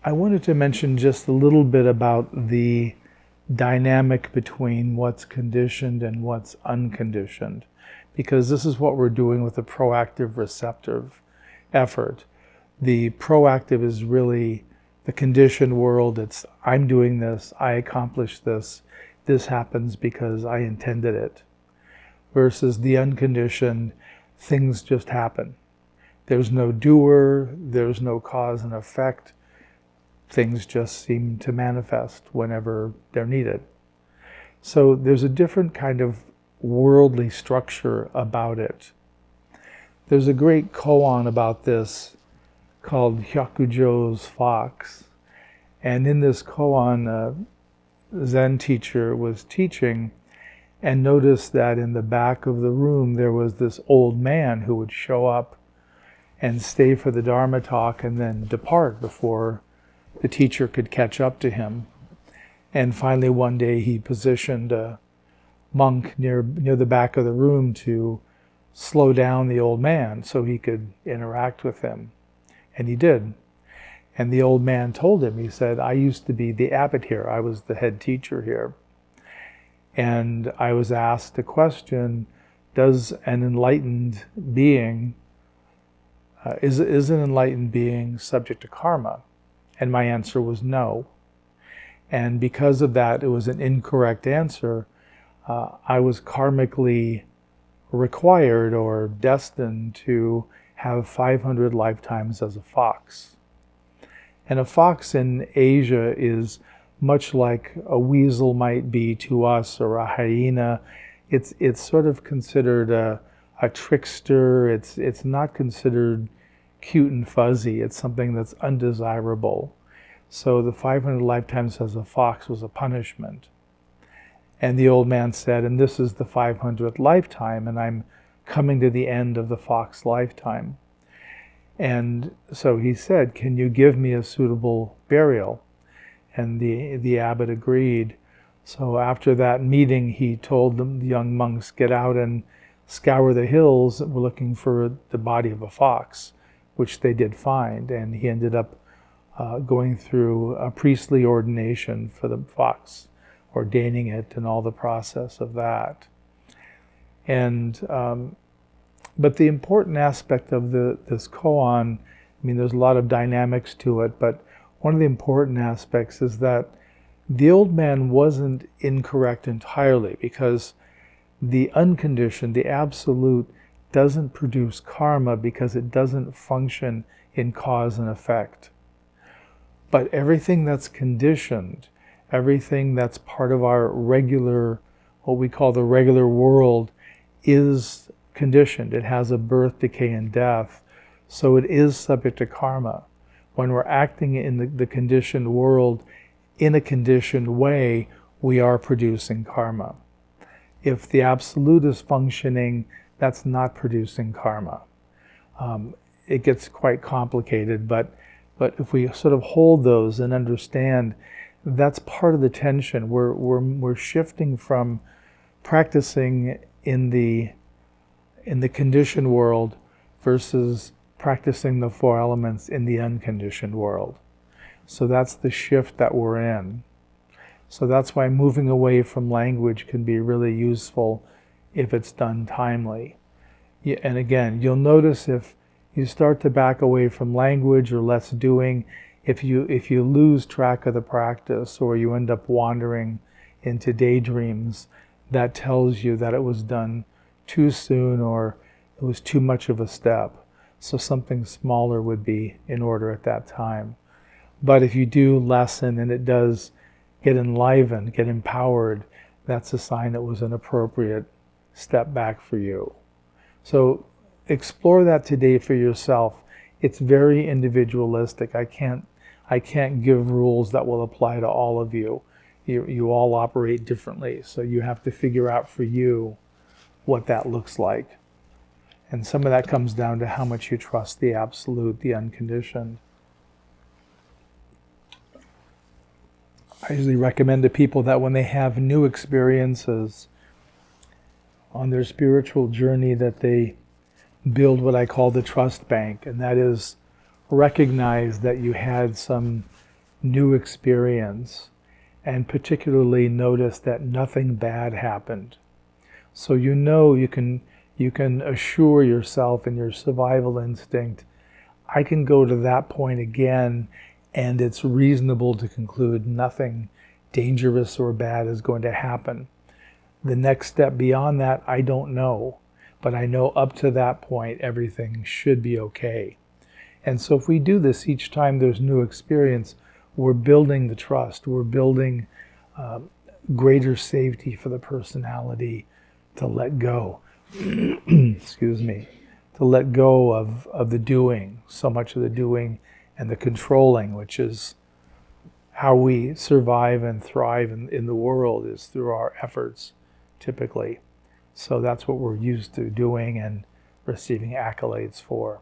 I wanted to mention just a little bit about the dynamic between what's conditioned and what's unconditioned, because this is what we're doing with the proactive receptive effort. The proactive is really the conditioned world. It's, I'm doing this, I accomplished this, this happens because I intended it. Versus the unconditioned, things just happen. There's no doer, there's no cause and effect. Things just seem to manifest whenever they're needed. So there's a different kind of worldly structure about it. There's a great koan about this called Hyakujō's Fox. And in this koan, a Zen teacher was teaching and noticed that in the back of the room there was this old man who would show up and stay for the Dharma talk and then depart before the teacher could catch up to him. And finally one day he positioned a monk near the back of the room to slow down the old man so he could interact with him. And he did. And the old man told him, he said, I used to be the abbot here. I was the head teacher here. And I was asked a question, does an enlightened being, is an enlightened being subject to karma? And my answer was no. And because of that, it was an incorrect answer. I was karmically required or destined to have 500 lifetimes as a fox. And a fox in Asia is much like a weasel might be to us, or a hyena. It's sort of considered a trickster. It's not considered cute and fuzzy. It's something that's undesirable. So the 500 lifetimes as a fox was a punishment. And the old man said, and this is the 500th lifetime, and I'm coming to the end of the fox lifetime. And so he said, can you give me a suitable burial? And the abbot agreed. So after that meeting, he told the young monks, get out and scour the hills. We're looking for the body of a fox, which they did find. And he ended up going through a priestly ordination for the fox, ordaining it and all the process of that. And but the important aspect of this koan, I mean, there's a lot of dynamics to it, but one of the important aspects is that the old man wasn't incorrect entirely, because the unconditioned, the absolute, doesn't produce karma because it doesn't function in cause and effect. But everything that's conditioned, everything that's part of our regular, what we call the regular world, is conditioned. It has a birth, decay, and death. So it is subject to karma. When we're acting in the conditioned world in a conditioned way, we are producing karma. If the absolute is functioning, that's not producing karma. It gets quite complicated, but if we sort of hold those and understand, that's part of the tension. We're shifting from practicing in the conditioned world versus practicing the four elements in the unconditioned world. So that's the shift that we're in. So that's why moving away from language can be really useful if it's done timely. And again, you'll notice if you start to back away from language or less doing, if you lose track of the practice or you end up wandering into daydreams, that tells you that it was done too soon or it was too much of a step. So something smaller would be in order at that time. But if you do lessen and it does get enlivened, get empowered, that's a sign it was an appropriate step back for you. So explore that today for yourself. It's very individualistic. I can't give rules that will apply to all of you. You all operate differently, so you have to figure out for you what that looks like. And some of that comes down to how much you trust the absolute, the unconditioned. I usually recommend to people that when they have new experiences on their spiritual journey, that they build what I call the trust bank, and that is recognize that you had some new experience, and particularly notice that nothing bad happened. So you can assure yourself in your survival instinct, I can go to that point again, and it's reasonable to conclude nothing dangerous or bad is going to happen. The next step beyond that, I don't know, but I know up to that point everything should be okay. And so if we do this each time there's new experience, we're building the trust, we're building greater safety for the personality to let go. Excuse me. To let go of the doing, so much of the doing and the controlling, which is how we survive and thrive in the world, is through our efforts, typically. So that's what we're used to doing and receiving accolades for.